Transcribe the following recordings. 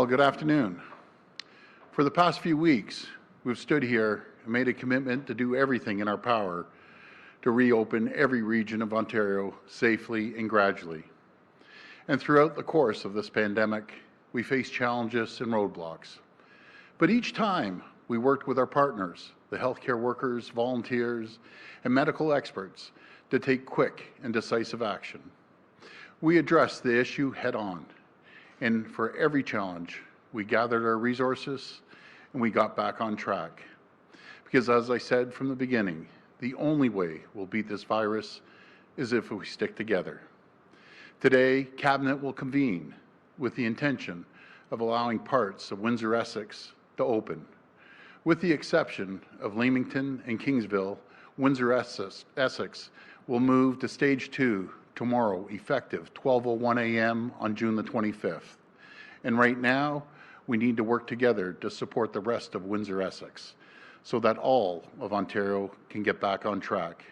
Well, good afternoon. For the past few weeks, we've stood here and made a commitment to do everything in our power to reopen every region of Ontario safely and gradually. And throughout the course of this pandemic, we faced challenges and roadblocks. But each time, we worked with our partners, the healthcare workers, volunteers, and medical experts to take quick and decisive action. We addressed the issue head-on, and for every challenge, we gathered our resources and we got back on track. Because as I said from the beginning, the only way we'll beat this virus is if we stick together. Today, Cabinet will convene with the intention of allowing parts of Windsor-Essex to open. With the exception of Leamington and Kingsville, Windsor-Essex will move to Stage 2 tomorrow, effective 12:01 a.m. on June the 25th. And right now, we need to work together to support the rest of Windsor-Essex so that all of Ontario can get back on track.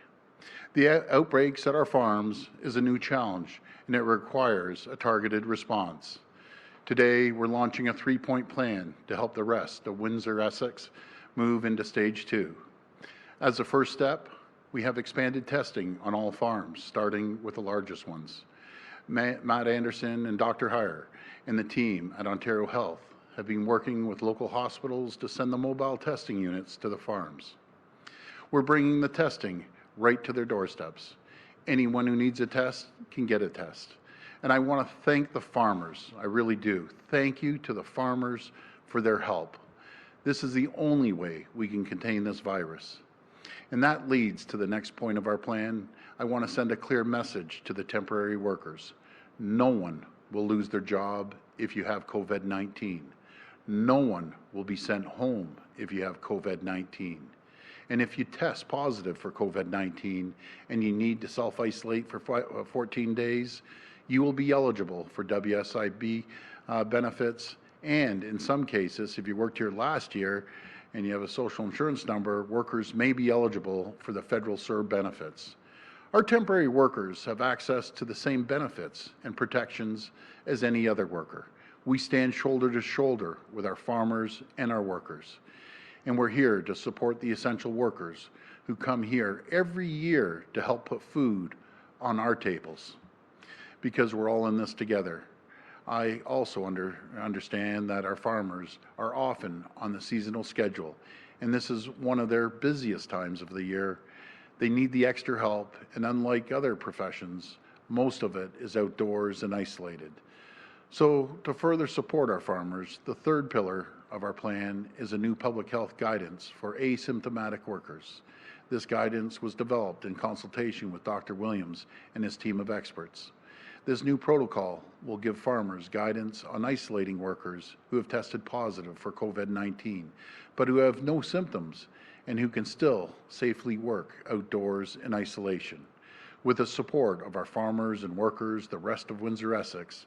The outbreaks at our farms is a new challenge, and it requires a targeted response. Today, we're launching a 3-point plan to help the rest of Windsor-Essex move into Stage 2. As a first step, we have expanded testing on all farms, starting with the largest ones. Matt Anderson and Dr. Huyer and the team at Ontario Health have been working with local hospitals to send the mobile testing units to the farms. We're bringing the testing right to their doorsteps. Anyone who needs a test can get a test. And I want to thank the farmers, I really do. Thank you to the farmers for their help. This is the only way we can contain this virus. And that leads to the next point of our plan. I want to send a clear message to the temporary workers. No one will lose their job if you have COVID-19. No one will be sent home if you have COVID-19. And if you test positive for COVID-19 and you need to self-isolate for 14 days, you will be eligible for WSIB benefits. And in some cases, if you worked here last year and you have a social insurance number, workers may be eligible for the federal CERB benefits. Our temporary workers have access to the same benefits and protections as any other worker. We stand shoulder to shoulder with our farmers and our workers. And we're here to support the essential workers who come here every year to help put food on our tables, because we're all in this together. I also understand that our farmers are often on the seasonal schedule, and this is one of their busiest times of the year. They need the extra help, and unlike other professions, most of it is outdoors and isolated. So to further support our farmers, the third pillar of our plan is a new public health guidance for asymptomatic workers. This guidance was developed in consultation with Dr. Williams and his team of experts. This new protocol will give farmers guidance on isolating workers who have tested positive for COVID-19, but who have no symptoms and who can still safely work outdoors in isolation. With the support of our farmers and workers, the rest of Windsor-Essex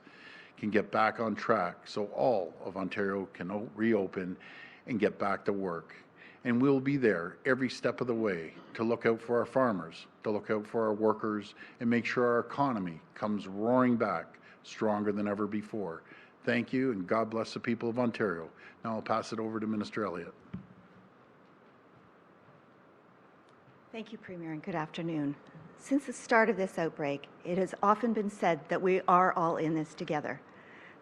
can get back on track so all of Ontario can reopen and get back to work. And we'll be there every step of the way to look out for our farmers, to look out for our workers, and make sure our economy comes roaring back stronger than ever before. Thank you, and God bless the people of Ontario. Now I'll pass it over to Minister Elliott. Thank you, Premier, and good afternoon. Since the start of this outbreak, it has often been said that we are all in this together.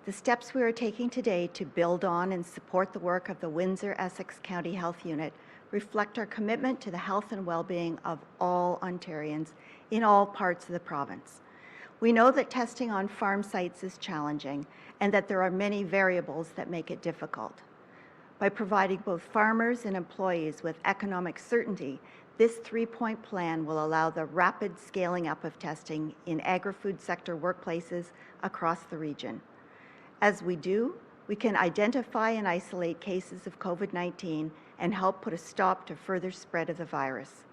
The steps we are taking today to build on and support the work of the Windsor-Essex County Health Unit reflect our commitment to the health and well-being of all Ontarians in all parts of the province. We know that testing on farm sites is challenging and that there are many variables that make it difficult. By providing both farmers and employees with economic certainty, this 3-point plan will allow the rapid scaling up of testing in agri-food sector workplaces across the region. As we do, we can identify and isolate cases of COVID-19 and help put a stop to further spread of the virus.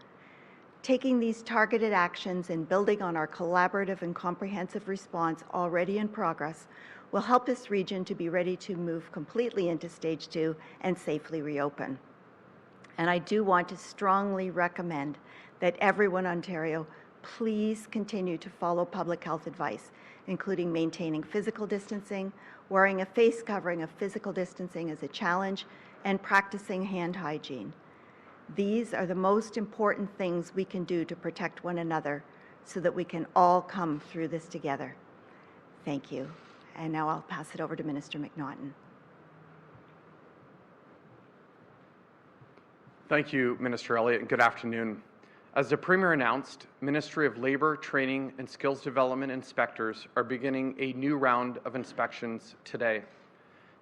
Taking these targeted actions and building on our collaborative and comprehensive response already in progress will help this region to be ready to move completely into Stage 2 and safely reopen. And I do want to strongly recommend that everyone in Ontario please continue to follow public health advice including maintaining physical distancing, wearing a face covering of physical distancing as a challenge, and practicing hand hygiene. These are the most important things we can do to protect one another so that we can all come through this together. Thank you. And now I'll pass it over to Minister McNaughton. Thank you, Minister Elliott, and good afternoon. As the Premier announced, Ministry of Labour, Training and Skills Development inspectors are beginning a new round of inspections today.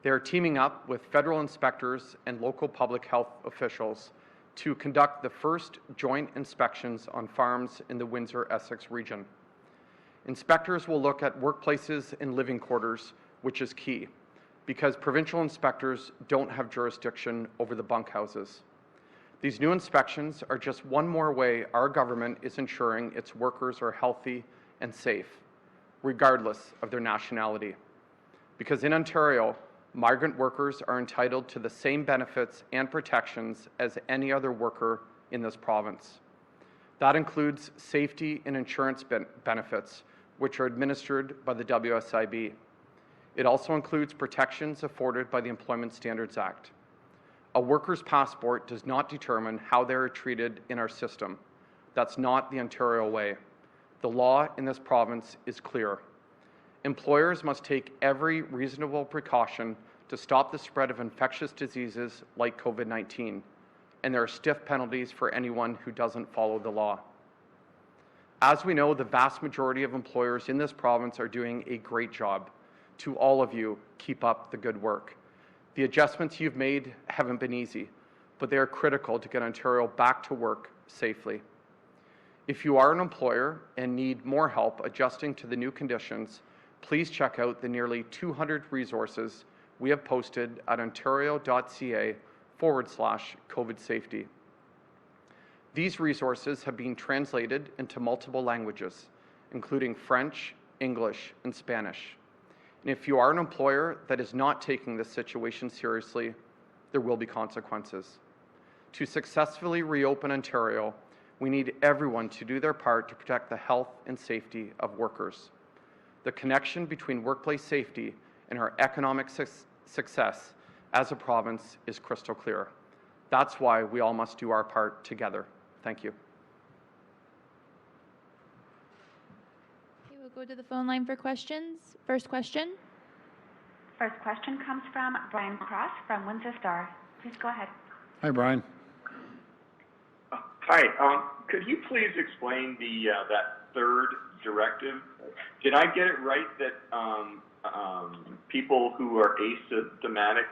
They are teaming up with federal inspectors and local public health officials to conduct the first joint inspections on farms in the Windsor-Essex region. Inspectors will look at workplaces and living quarters, which is key, because provincial inspectors don't have jurisdiction over the bunkhouses. These new inspections are just one more way our government is ensuring its workers are healthy and safe, regardless of their nationality. Because in Ontario, migrant workers are entitled to the same benefits and protections as any other worker in this province. That includes safety and insurance benefits, which are administered by the WSIB. It also includes protections afforded by the Employment Standards Act. A worker's passport does not determine how they are treated in our system. That's not the Ontario way. The law in this province is clear. Employers must take every reasonable precaution to stop the spread of infectious diseases like COVID-19, and there are stiff penalties for anyone who doesn't follow the law. As we know, the vast majority of employers in this province are doing a great job. To all of you, keep up the good work. The adjustments you've made haven't been easy, but they are critical to get Ontario back to work safely. If you are an employer and need more help adjusting to the new conditions, please check out the nearly 200 resources we have posted at ontario.ca/COVID safety. These resources have been translated into multiple languages, including French, English, and Spanish. And if you are an employer that is not taking this situation seriously, there will be consequences. To successfully reopen Ontario, we need everyone to do their part to protect the health and safety of workers. The connection between workplace safety and our economic success as a province is crystal clear. That's why we all must do our part together. Thank you. Okay, we'll go to the phone line for questions. First question. First question comes from Brian Cross from Windsor Star. Please go ahead. Hi, Brian. Hi. Could you please explain that third directive? Did I get it right that people who are asymptomatic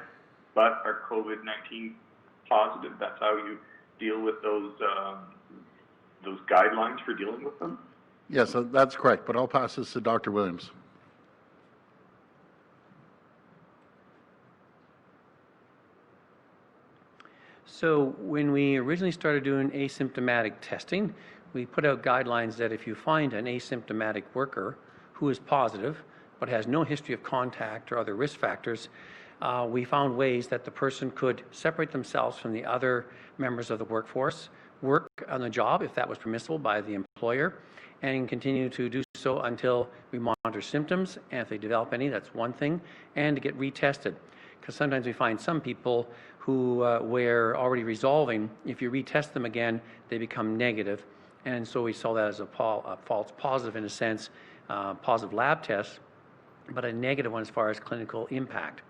but are COVID-19 positive, that's how you deal with those guidelines for dealing with them? Yes, that's correct, but I'll pass this to Dr. Williams. So when we originally started doing asymptomatic testing, we put out guidelines that if you find an asymptomatic worker who is positive but has no history of contact or other risk factors, we found ways that the person could separate themselves from the other members of the workforce, work on the job if that was permissible by the employer, and continue to do so until we monitor symptoms, and if they develop any, that's one thing, and to get retested. Because sometimes we find some people who we're already resolving, if you retest them again, they become negative. And so we saw that as a false positive in a sense, positive lab test, but a negative one as far as clinical impact.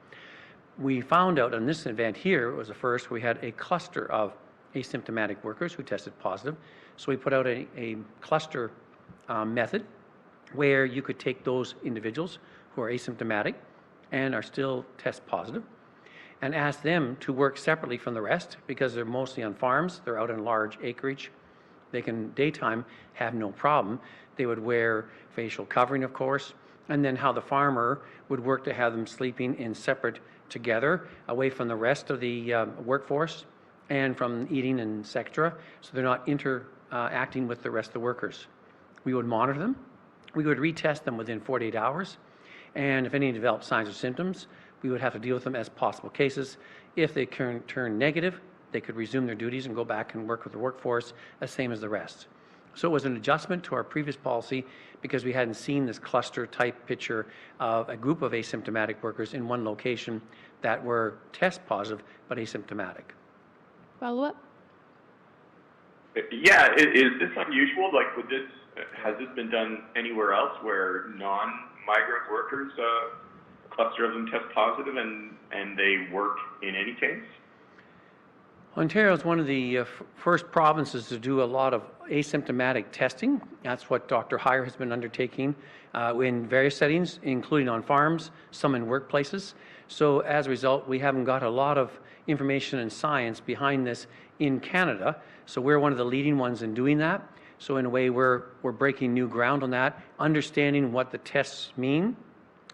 We found out on this event here, it was the first, we had a cluster of asymptomatic workers who tested positive. So we put out a cluster method where you could take those individuals who are asymptomatic and are still test positive and ask them to work separately from the rest because they're mostly on farms, they're out in large acreage. They can daytime have no problem. They would wear facial covering, of course, and then how the farmer would work to have them sleeping in separate together, away from the rest of the workforce and from eating and etc. So they're not interacting with the rest of the workers. We would monitor them. We would retest them within 48 hours. And if any developed signs or symptoms, we would have to deal with them as possible cases. If they turn negative, they could resume their duties and go back and work with the workforce, the same as the rest. So it was an adjustment to our previous policy because we hadn't seen this cluster type picture of a group of asymptomatic workers in one location that were test positive but asymptomatic. Follow-up? Yeah, is this unusual? Like, has this been done anywhere else where non-migrant workers, a cluster of them test positive and they work in any case? Ontario is one of the first provinces to do a lot of asymptomatic testing. That's what Dr. Huyer has been undertaking in various settings, including on farms, some in workplaces. So as a result, we haven't got a lot of information and science behind this in Canada. So we're one of the leading ones in doing that. So in a way, we're breaking new ground on that, understanding what the tests mean,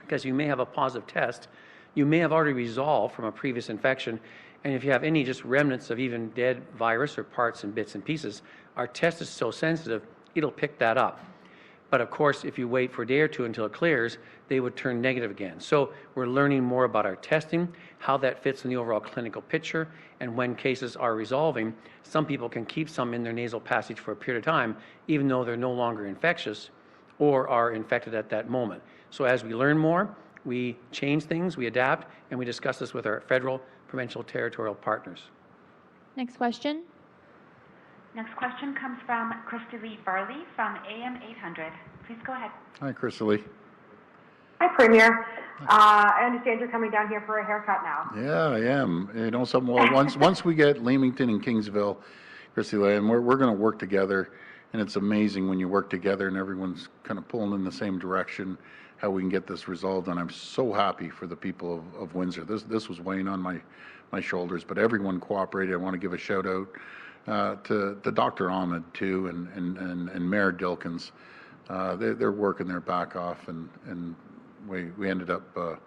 because you may have a positive test, you may have already resolved from a previous infection, and if you have any just remnants of even dead virus or parts and bits and pieces, our test is so sensitive, it'll pick that up. But of course, if you wait for a day or two until it clears, they would turn negative again. So we're learning more about our testing, how that fits in the overall clinical picture, and when cases are resolving, some people can keep some in their nasal passage for a period of time, even though they're no longer infectious or are infected at that moment. So as we learn more, we change things, we adapt, and we discuss this with our federal provincial territorial partners. Next question. Next question comes from Krista Lee Farley from AM 800. Please go ahead. Hi, Crystal. Hi, Premier. I understand you're coming down here for a haircut now. Yeah, I am. You know, once we get Leamington and Kingsville, Crystal, and we're going to work together, and it's amazing when you work together and everyone's kind of pulling in the same direction, how we can get this resolved. And I'm so happy for the people of Windsor. This was weighing on my shoulders, but everyone cooperated. I want to give a shout out to Dr. Ahmed too, and Mayor Dilkins. They're working their back off, and we ended up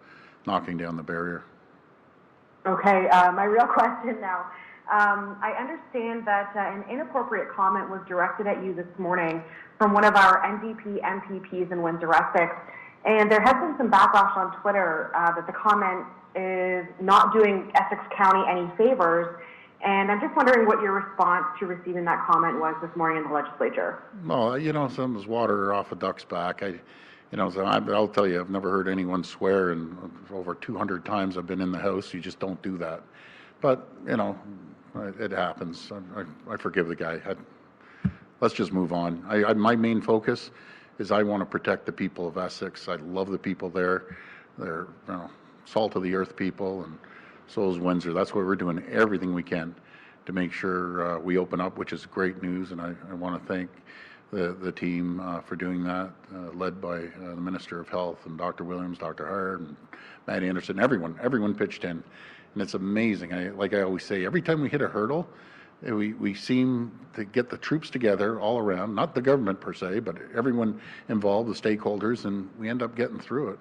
knocking down the barrier. Okay, my real question now. I understand that an inappropriate comment was directed at you this morning from one of our NDP MPPs in Windsor-Essex, and there has been some backlash on Twitter that the comment is not doing Essex County any favors. And I'm just wondering what your response to receiving that comment was this morning in the legislature. Well, you know, some is water off a duck's back. I'll tell you, I've never heard anyone swear, and over 200 times I've been in the house. You just don't do that. But, you know, it happens. I forgive the guy. Let's just move on. My main focus is I want to protect the people of Essex. I love the people there. They're, you know, salt of the earth people, and so is Windsor. That's why we're doing everything we can to make sure we open up, which is great news. And I want to thank the team for doing that, led by the Minister of Health and Dr. Williams, Dr. Huyer, and Matt Anderson. Everyone pitched in, and it's amazing. Like I always say, every time we hit a hurdle, we seem to get the troops together all around, not the government per se, but everyone involved, the stakeholders, and we end up getting through it.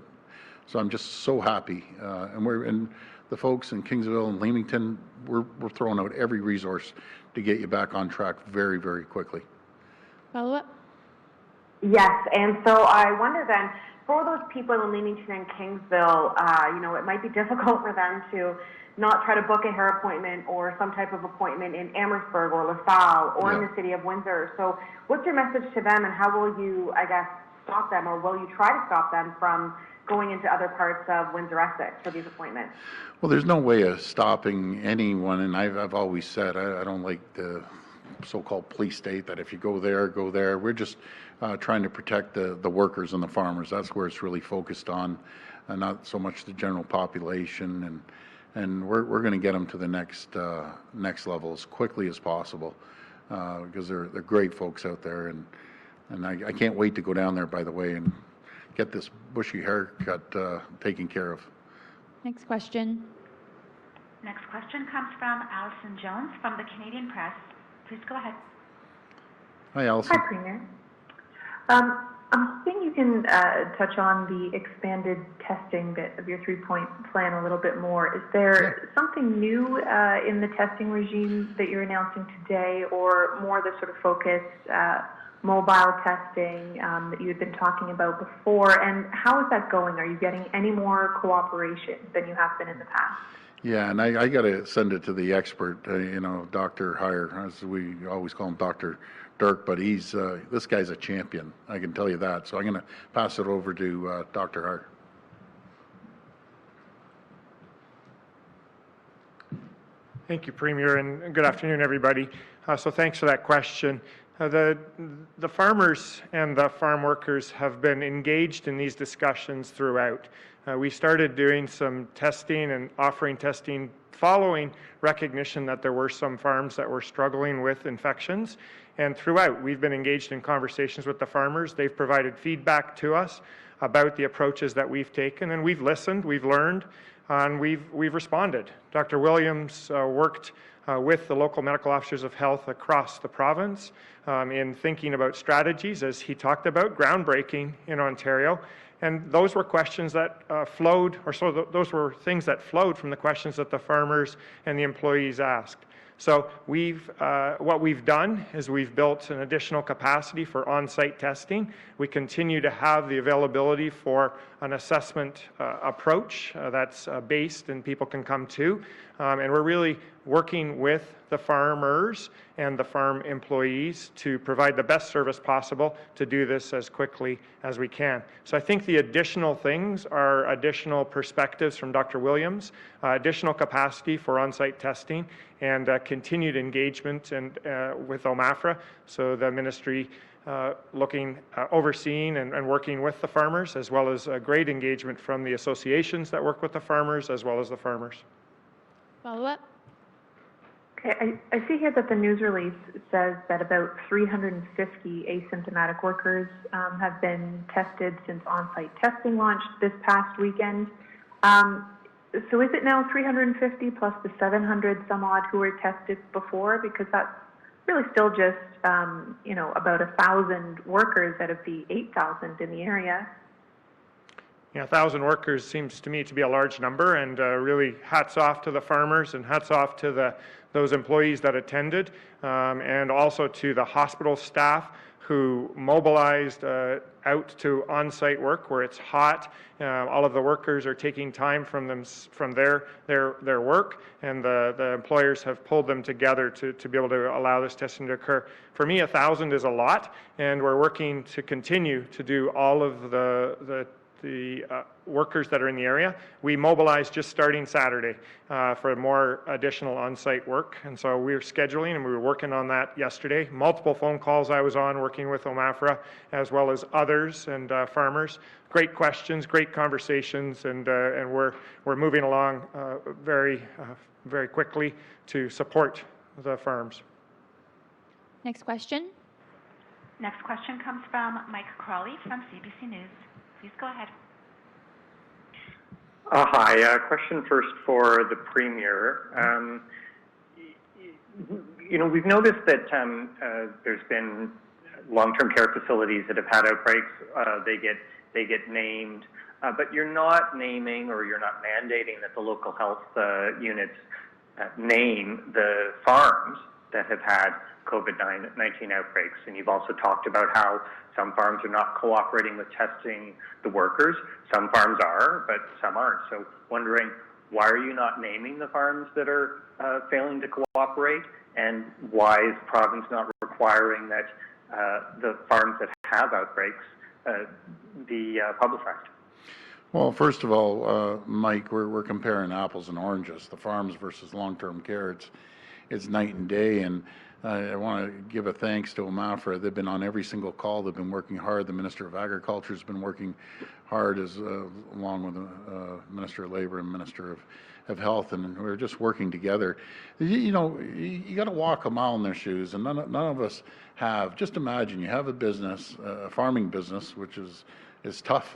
So I'm just so happy, and the folks in Kingsville and Leamington, we're throwing out every resource to get you back on track very, very quickly. Follow-up? Yes, and so I wonder then, for those people in Leamington and Kingsville, it might be difficult for them to not try to book a hair appointment or some type of appointment in Amherstburg or LaSalle or in the city of Windsor. So what's your message to them, and how will you, stop them, or will you try to stop them from going into other parts of Windsor-Essex for these appointments? Well, there's no way of stopping anyone, and I've always said I don't like the so-called police state that if you go there, go there. We're just trying to protect the workers and the farmers. That's where it's really focused on, not so much the general population. And we're going to get them to the next level as quickly as possible, because they're great folks out there, and I can't wait to go down there, by the way, and get this bushy haircut taken care of. Next question. Next question comes from Allison Jones from the Canadian Press. Please go ahead. Hi, Allison. Hi, Premier. I'm hoping you can touch on the expanded testing bit of your three-point plan a little bit more. Is there something new in the testing regime that you're announcing today, or more the sort of focused mobile testing that you had been talking about before? And how is that going? Are you getting any more cooperation than you have been in the past? Yeah, and I got to send it to the expert, Dr. Huyer, as we always call him, Dr. Dirk, but this guy's a champion. I can tell you that. So I'm going to pass it over to Dr. Huyer. Thank you, Premier, and good afternoon, everybody. So thanks for that question. The farmers and the farm workers have been engaged in these discussions throughout. We started doing some testing and offering testing following recognition that there were some farms that were struggling with infections. And throughout, we've been engaged in conversations with the farmers. They've provided feedback to us about the approaches that we've taken, and we've listened, we've learned, and we've responded. Dr. Williams worked with the local medical officers of health across the province in thinking about strategies, as he talked about, groundbreaking in Ontario. And those were questions that those were things that flowed from the questions that the farmers and the employees asked. So what we've done is we've built an additional capacity for on-site testing. We continue to have the availability for an assessment approach that's based and people can come to. And we're really working with the farmers and the farm employees to provide the best service possible to do this as quickly as we can. So I think the additional things are additional perspectives from Dr. Williams, additional capacity for on-site testing, and continued engagement with OMAFRA, so the ministry overseeing and working with the farmers, as well as great engagement from the associations that work with the farmers, as well as the farmers. Follow up. Okay, I see here that the news release says that about 350 asymptomatic workers have been tested since on-site testing launched this past weekend. So is it now 350 plus the 700 some odd who were tested before? Because that's really still just, about 1,000 workers out of the 8,000 in the area. Yeah, 1,000 workers seems to me to be a large number, and really hats off to the farmers and hats off to those employees that attended, and also to the hospital staff who mobilized out to on-site work where it's hot. All of the workers are taking time from their work, and the employers have pulled them together to be able to allow this testing to occur. For me, 1,000 is a lot, and we're working to continue to do all of the workers that are in the area. We mobilized just starting Saturday for more additional on-site work, and so we're scheduling and we were working on that yesterday. Multiple phone calls I was on working with OMAFRA as well as others and farmers. Great questions, great conversations, and we're moving along very quickly to support the farms. Next question. Next question comes from Mike Crawley from CBC News. Please go ahead. Hi. Question first for the Premier. We've noticed that there's been long-term care facilities that have had outbreaks. They get named, but you're not naming or you're not mandating that the local health units name the farms that have had COVID-19 outbreaks. And you've also talked about how some farms are not cooperating with testing the workers. Some farms are, but some aren't. So wondering, why are you not naming the farms that are failing to cooperate? And why is the province not requiring that the farms that have outbreaks be publicized? Well, first of all, Mike, we're comparing apples and oranges. The farms versus long-term care, it's night and day. And I want to give a thanks to OMAFRA. They've been on every single call. They've been working hard. The Minister of Agriculture has been working hard, along with the Minister of Labour and Minister of Health, and we're just working together. You got to walk a mile in their shoes, and none of us have. Just imagine you have a business, a farming business, which is tough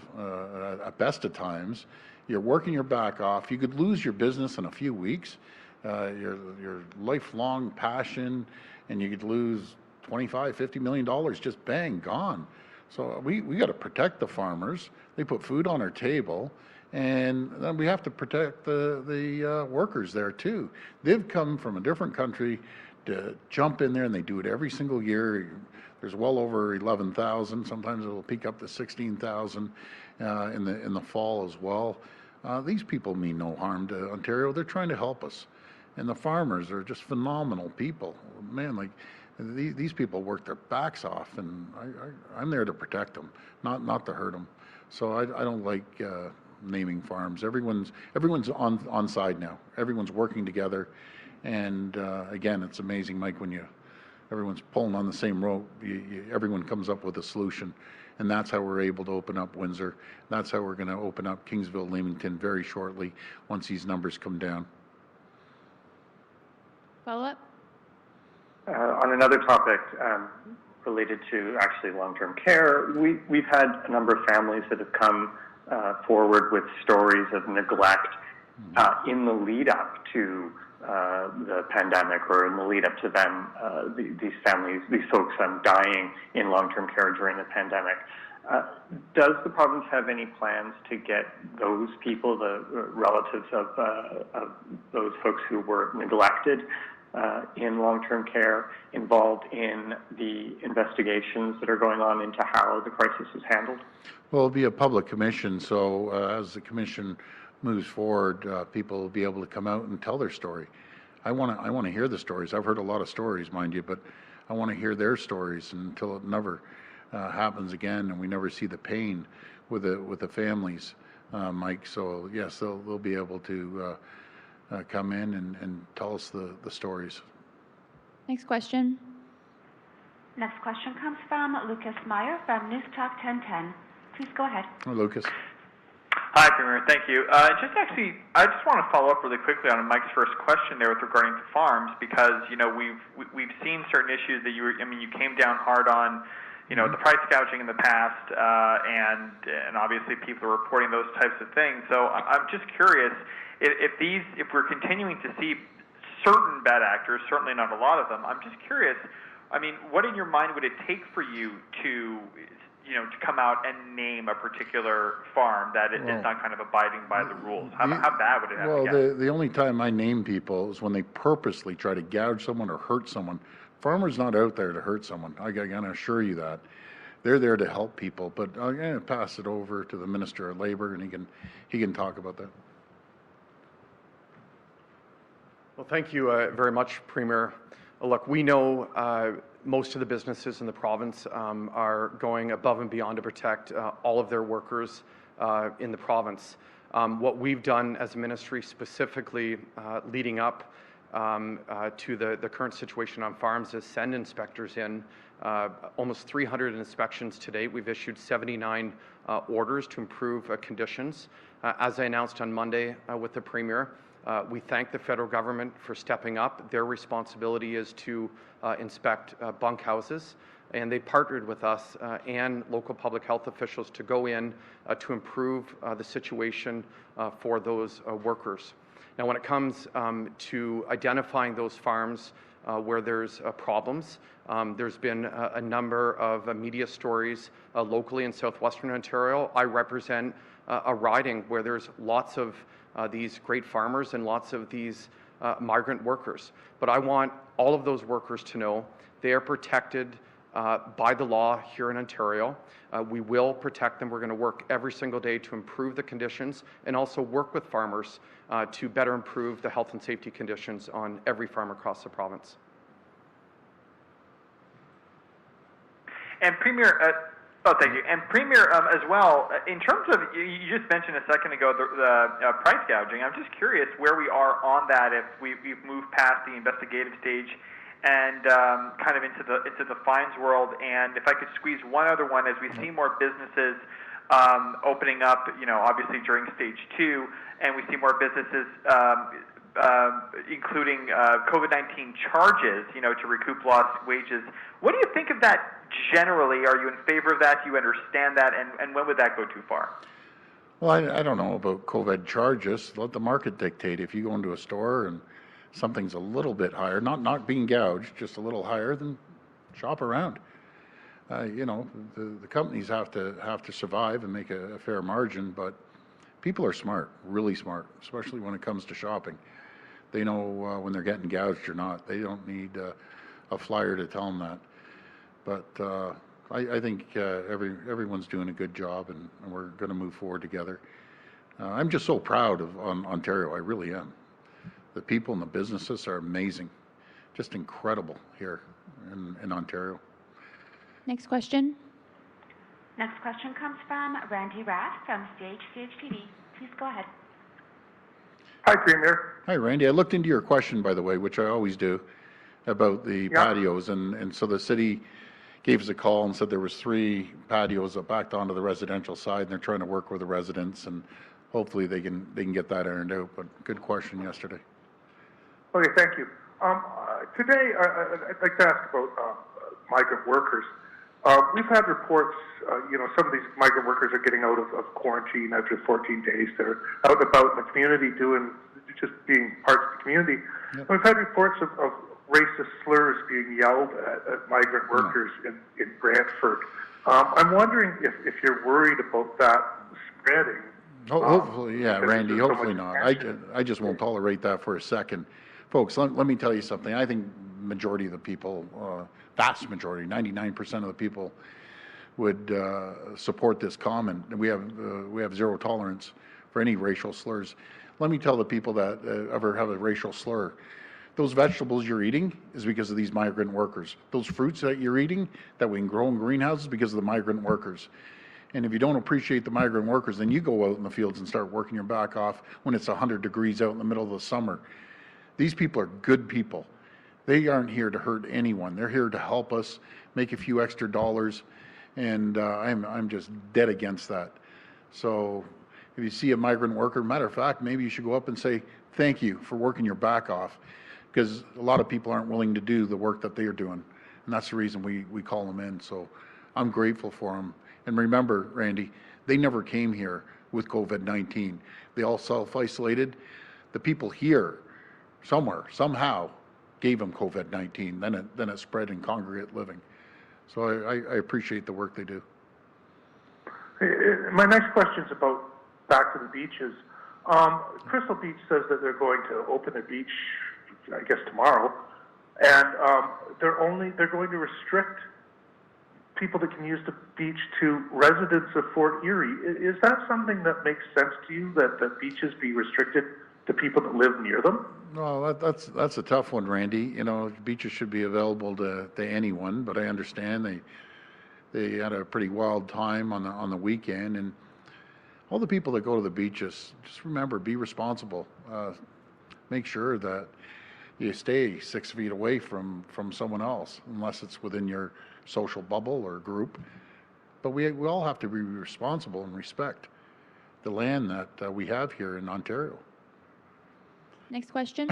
at best of times. You're working your back off. You could lose your business in a few weeks. Your lifelong passion, and you could lose $25–50 million, just bang, gone. So we got to protect the farmers. They put food on our table, and then we have to protect the workers there too. They've come from a different country to jump in there, and they do it every single year. There's well over 11,000. Sometimes it'll peak up to 16,000 in the fall as well. These people mean no harm to Ontario. They're trying to help us. And the farmers are just phenomenal people. Man, like These people work their backs off, and I'm there to protect them, not to hurt them. So I don't like naming farms. Everyone's on side now. Everyone's working together, and again, it's amazing, Mike, when everyone's pulling on the same rope. Everyone comes up with a solution, and that's how we're able to open up Windsor. That's how we're going to open up Kingsville, Leamington very shortly once these numbers come down. Follow up? On another topic related to actually long-term care, we've had a number of families that have come forward with stories of neglect in the lead up to the pandemic, or in the lead up to them, these families, these folks dying in long-term care during the pandemic. Does the province have any plans to get those people, the relatives of those folks who were neglected in long-term care, involved in the investigations that are going on into how the crisis is handled? Well, it'll be a public commission, so as the commission moves forward, people will be able to come out and tell their story. I want to hear the stories. I've heard a lot of stories, mind you, but I want to hear their stories until it never happens again, and we never see the pain with the families, Mike. So yes, they'll be able to come in and tell us the stories. Next question. Next question comes from Lucas Meyer from News Talk 1010. Please go ahead. Oh, Lucas. Hi, Premier. Thank you. I just want to follow up really quickly on Mike's first question there with regarding to farms, because we've seen certain issues that you came down hard on, the price gouging in the past, and obviously people are reporting those types of things. So I'm just curious if we're continuing to see certain bad actors, certainly not a lot of them. I'm just curious. I mean, what in your mind would it take for you to come out and name a particular farm that is not kind of abiding by the rules? How bad would it have to get? Well, the only time I name people is when they purposely try to gouge someone or hurt someone. Farmers not out there to hurt someone. I can assure you that. They're there to help people. But I'm going to pass it over to the Minister of Labour, and he can talk about that. Well, thank you very much, Premier. Look, we know most of the businesses in the province are going above and beyond to protect all of their workers in the province. What we've done as a ministry, specifically leading up to the current situation on farms, is send inspectors in. Almost 300 inspections to date. We've issued 79 orders to improve conditions. As I announced on Monday with the Premier, we thank the federal government for stepping up. Their responsibility is to inspect bunkhouses, and they partnered with us and local public health officials to go in to improve the situation for those workers. Now, when it comes to identifying those farms where there's problems, there's been a number of media stories locally in southwestern Ontario. I represent a riding where there's lots of these great farmers and lots of these migrant workers. But I want all of those workers to know they are protected by the law here in Ontario. We will protect them. We're going to work every single day to improve the conditions and also work with farmers to better improve the health and safety conditions on every farm across the province. And Premier, thank you. And Premier, as well, in terms of, you just mentioned a second ago the price gouging. I'm just curious where we are on that, if we've moved past the investigative stage and kind of into the fines world. And if I could squeeze one other one, as we see more businesses opening up, obviously during stage 2, and we see more businesses including COVID-19 charges, to recoup lost wages. What do you think of that generally? Are you in favor of that? Do you understand that? And when would that go too far? Well, I don't know about COVID charges. Let the market dictate. If you go into a store and something's a little bit higher, not being gouged, just a little higher, then shop around. The companies have to survive and make a fair margin, but people are smart, really smart, especially when it comes to shopping. They know when they're getting gouged or not. They don't need a flyer to tell them that. But I think everyone's doing a good job, and we're going to move forward together. I'm just so proud of Ontario. I really am. The people and the businesses are amazing, just incredible here. in Ontario. Next question. Next question comes from Randy Rath from CHCH-TV. Please go ahead. Hi, Premier. Hi, Randy. I looked into your question, by the way, which I always do, about the patios, and so the city gave us a call and said there was 3 patios that backed onto the residential side, and they're trying to work with the residents, and hopefully they can get that ironed out. But good question yesterday. Okay, thank you. Today, I'd like to ask about migrant workers. We've had reports, some of these migrant workers are getting out of quarantine after 14 days. They're out and about in the community just being parts of the community. Yep. We've had reports of racist slurs being yelled at migrant workers in Brantford. I'm wondering if you're worried about that spreading. Hopefully, yeah, Randy, hopefully not. I just won't tolerate that for a second. Folks, let me tell you something. I think majority of the people, vast majority, 99% of the people would support this comment. We have zero tolerance for any racial slurs. Let me tell the people that ever have a racial slur, those vegetables you're eating is because of these migrant workers. Those fruits that you're eating that we can grow in greenhouses because of the migrant workers. And if you don't appreciate the migrant workers, then you go out in the fields and start working your back off when it's 100 degrees out in the middle of the summer. These people are good people. They aren't here to hurt anyone. They're here to help us make a few extra dollars, and I'm just dead against that. So if you see a migrant worker, matter of fact, maybe you should go up and say, thank you for working your back off, because a lot of people aren't willing to do the work that they are doing, and that's the reason we call them in. So I'm grateful for them. And remember, Randy, they never came here with COVID-19. They all self-isolated. The people here, somewhere, somehow, gave them COVID-19. Then it spread in congregate living. So I appreciate the work they do. My next question is about back to the beaches. Crystal Beach says that they're going to open a beach, I guess tomorrow, and they're going to restrict people that can use the beach to residents of Fort Erie. Is that something that makes sense to you, that beaches be restricted to people that live near them? Well, that's a tough one, Randy. Beaches should be available to anyone, but I understand they had a pretty wild time on the weekend, and all the people that go to the beaches, just remember, be responsible. Make sure that you stay 6 feet away from someone else, unless it's within your social bubble or group. But we all have to be responsible and respect the land that we have here in Ontario. Next question.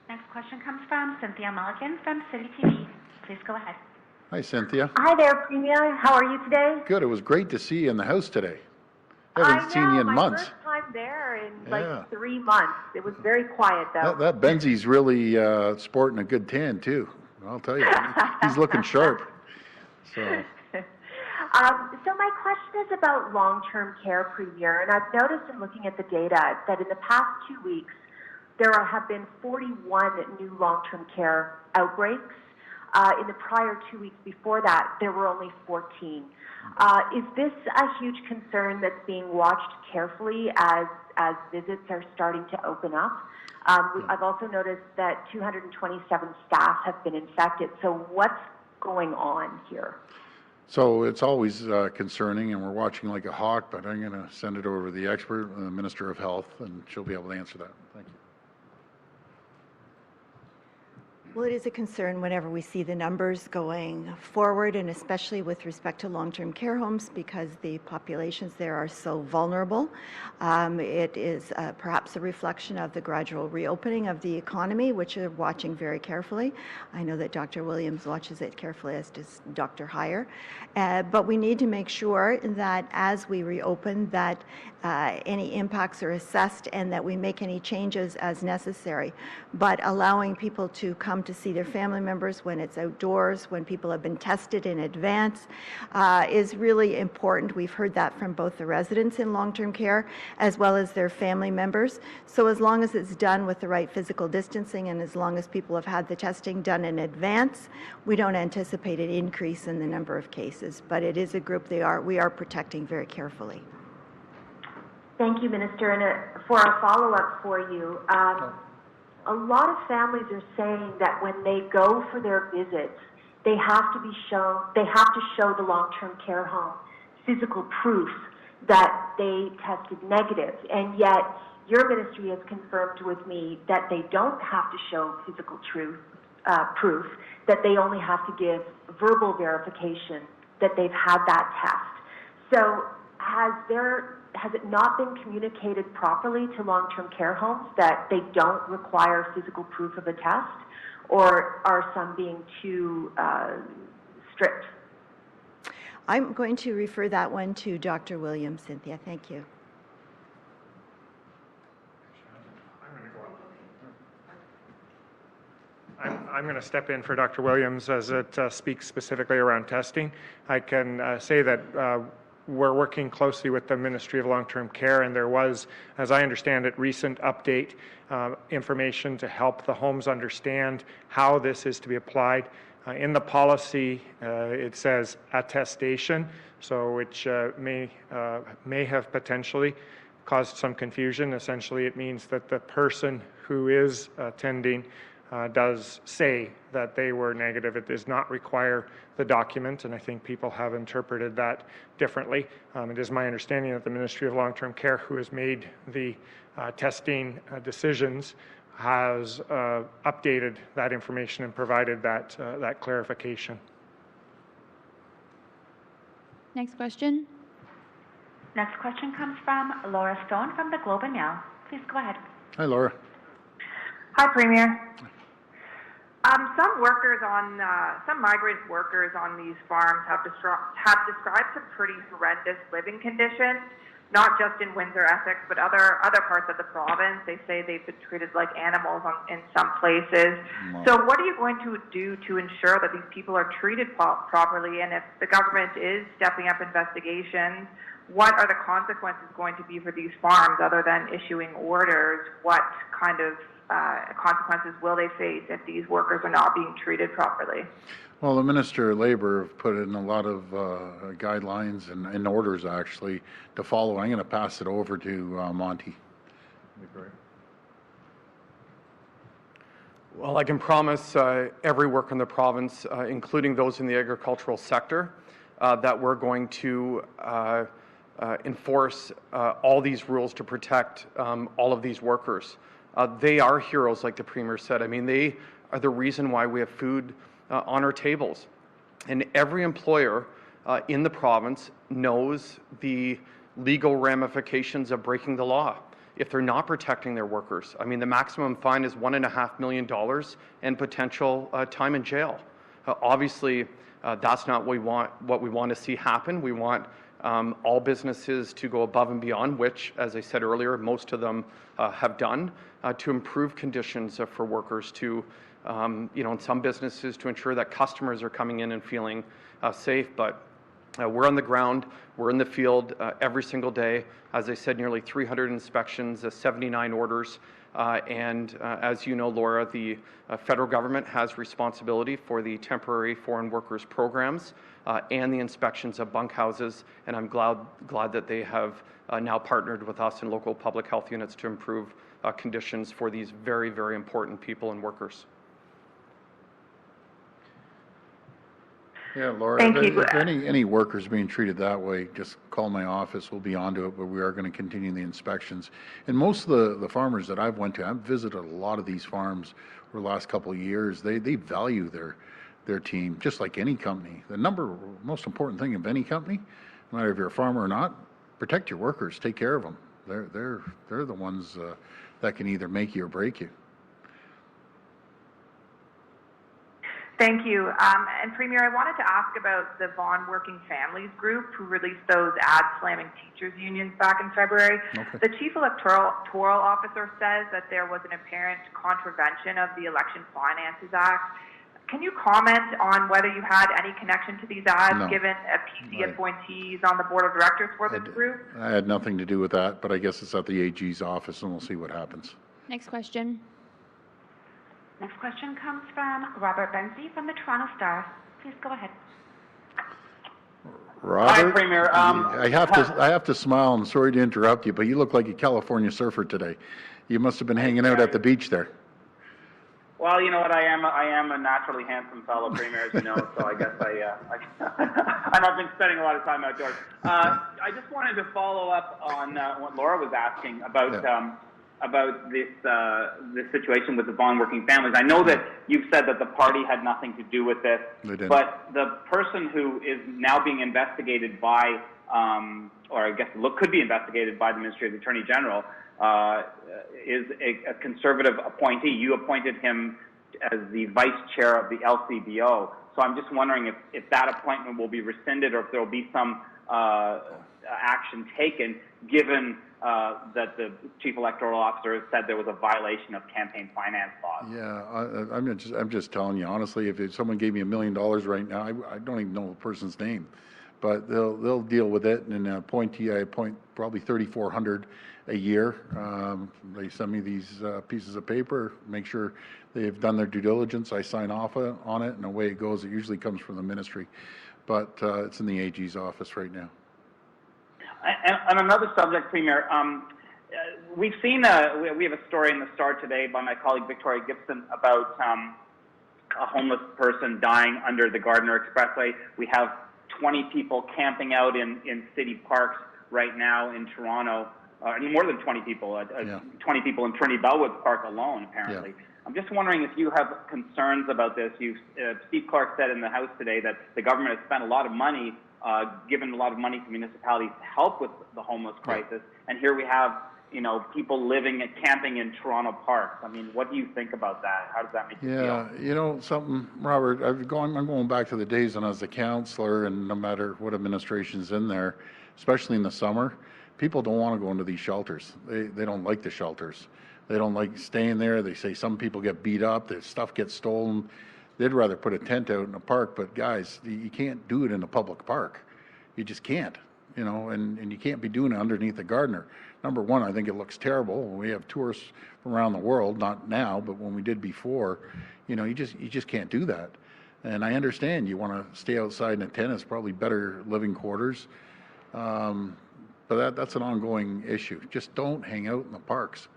Next question comes from Cynthia Mulligan from City TV. Please go ahead. Hi, Cynthia. Hi there, Premier. How are you today? Good. It was great to see you in the house today. I haven't seen you in months. My first time there in like 3 months. It was very quiet, though. That Benzie's really sporting a good tan, too. I'll tell you. He's looking sharp. So my question is about long-term care, Premier, and I've noticed in looking at the data that in the past 2 weeks, there have been 41 new long-term care outbreaks. In the prior 2 weeks before that, there were only 14. Is this a huge concern that's being watched carefully as visits are starting to open up? I've also noticed that 227 staff have been infected. So what's going on here? So it's always concerning, and we're watching like a hawk, but I'm going to send it over to the expert, the Minister of Health, and she'll be able to answer that. Thank you. Well, it is a concern whenever we see the numbers going forward, and especially with respect to long-term care homes, because the populations there are so vulnerable. It is perhaps a reflection of the gradual reopening of the economy, which we're watching very carefully. I know that Dr. Williams watches it carefully, as does Dr. Huyer. But we need to make sure that as we reopen, that any impacts are assessed and that we make any changes as necessary. But allowing people to come to see their family members when it's outdoors, when people have been tested in advance, is really important. We've heard that from both the residents in long-term care as well as their family members. So as long as it's done with the right physical distancing and as long as people have had the testing done in advance, we don't anticipate an increase in the number of cases. But it is a group we are protecting very carefully. Thank you, Minister. And for a follow-up for you, a lot of families are saying that when they go for their visits, they have to show the long-term care home physical proof that they tested negative, and yet your ministry has confirmed with me that they don't have to show physical proof, that they only have to give verbal verification that they've had that test. So has it not been communicated properly to long-term care homes that they don't require physical proof of a test, or are some being too strict? I'm going to refer that one to Dr. Williams, Cynthia. Thank you. I'm going to step in for Dr. Williams as it speaks specifically around testing. I can say that we're working closely with the Ministry of Long-Term Care, and there was, as I understand it, recent update information to help the homes understand how this is to be applied. In the policy, it says attestation, so which may have potentially caused some confusion. Essentially, it means that the person who is attending does say that they were negative. It does not require the document, and I think people have interpreted that differently. It is my understanding that the Ministry of Long-Term Care, who has made the testing decisions, has updated that information and provided that clarification. Next question. Next question comes from Laura Stone from the Globe and Mail. Please go ahead. Hi, Laura. Hi, Premier. Some migrant workers on these farms have described some pretty horrendous living conditions, not just in Windsor, Essex, but other parts of the province. They say they've been treated like animals in some places. Wow. So what are you going to do to ensure that these people are treated properly? And if the government is stepping up investigations, what are the consequences going to be for these farms other than issuing orders? What kind of consequences will they face if these workers are not being treated properly? Well, the Minister of Labour have put in a lot of guidelines and orders, actually, to follow. I'm going to pass it over to Monte. Well, I can promise every worker in the province, including those in the agricultural sector, that we're going to enforce all these rules to protect all of these workers. They are heroes, like the Premier said. I mean, they are the reason why we have food on our tables. And every employer in the province knows the legal ramifications of breaking the law if they're not protecting their workers. I mean, the maximum fine is $1.5 million and potential time in jail. Obviously, that's not what we want to see happen. We want all businesses to go above and beyond, which, as I said earlier, most of them have done, to improve conditions for workers, to in some businesses to ensure that customers are coming in and feeling safe. But we're on the ground, we're in the field every single day. As I said, nearly 300 inspections, 79 orders. And as you know, Laura, the federal government has responsibility for the temporary foreign workers programs and the inspections of bunkhouses. And I'm glad that they have now partnered with us and local public health units to improve conditions for these very, very important people and workers. Yeah, Laura, if any workers being treated that way, just call my office. We'll be onto it, but we are going to continue the inspections. And most of the farmers that I've went to, I've visited a lot of these farms over the last couple of years. They value their team, just like any company. The most important thing of any company, no matter if you're a farmer or not, protect your workers, take care of them. They're the ones that can either make you or break you. Thank you. And Premier, I wanted to ask about the Vaughan Working Families Group, who released those ads slamming teachers' unions back in February. Okay. The Chief Electoral Officer says that there was an apparent contravention of the Election Finances Act. Can you comment on whether you had any connection to these ads, given a PC appointees on the board of directors for this group? I had nothing to do with that, but I guess it's at the AG's office, and we'll see what happens. Next question. Next question comes from Robert Benzie from the Toronto Star. Please go ahead. Robert, hi, Premier. I have to smile, and sorry to interrupt you, but you look like a California surfer today. You must have been hanging out at the beach there. Well, you know what? I am a naturally handsome fellow, Premier, as you know. So I guess and I've been spending a lot of time outdoors. I just wanted to follow up on what Laura was asking about this situation with the Vaughan working families. I know that you've said that the party had nothing to do with this, but the person who is now being investigated by, or I guess could be investigated by the Ministry of the Attorney General, is a Conservative appointee. You appointed him as the vice chair of the LCBO. So I'm just wondering if that appointment will be rescinded or if there will be some action taken, given that the chief electoral officer said there was a violation of campaign finance laws. Yeah, I'm just telling you honestly. If someone gave me $1 million right now, I don't even know the person's name, but they'll deal with it. And an appointee, I appoint probably 3,400 a year. They send me these pieces of paper, make sure they've done their due diligence. I sign off on it, and away it goes. It usually comes from the ministry, but it's in the AG's office right now. And another subject, Premier, we've seen we have a story in the Star today by my colleague Victoria Gibson about a homeless person dying under the Gardiner Expressway. We have 20 people camping out in city parks right now in Toronto. More than 20 people, 20 people in Trinity Bellwoods Park alone, apparently. Yeah. I'm just wondering if you have concerns about this. Steve Clark said in the House today that the government has spent a lot of money, given a lot of money to municipalities to help with the homeless crisis, and here we have, people living and camping in Toronto parks. I mean, what do you think about that? How does that make you feel? Yeah, something, Robert, I'm going back to the days when I was a councillor, and no matter what administration's in there, especially in the summer, people don't want to go into these shelters. They don't like the shelters. They don't like staying there. They say some people get beat up, their stuff gets stolen. They'd rather put a tent out in a park, but guys, you can't do it in a public park. You just can't, and you can't be doing it underneath the Gardiner. Number one, I think it looks terrible. We have tourists from around the world, not now, but when we did before, you just can't do that. And I understand you want to stay outside in a tent. It's probably better living quarters. But that's an ongoing issue. Just don't hang out in the parks.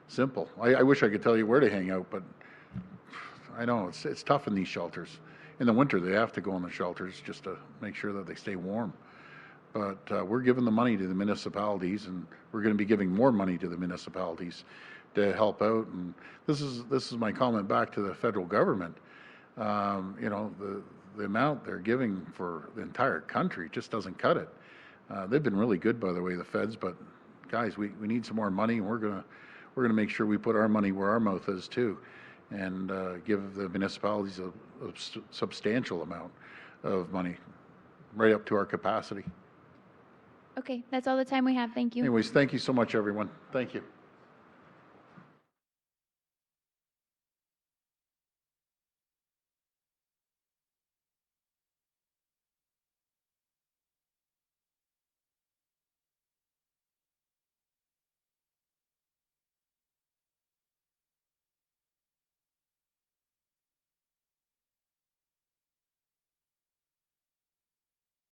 Simple. I wish I could tell you where to hang out, but I know it's tough in these shelters. In the winter, they have to go in the shelters just to make sure that they stay warm. But we're giving the money to the municipalities, and we're going to be giving more money to the municipalities to help out. And this is my comment back to the federal government. The amount they're giving for the entire country just doesn't cut it. They've been really good, by the way, the feds. But guys, we need some more money, and we're gonna make sure we put our money where our mouth is too, and give the municipalities a substantial amount of money, right up to our capacity. Okay, that's all the time we have. Thank you. Anyways, thank you so much, everyone. Thank you.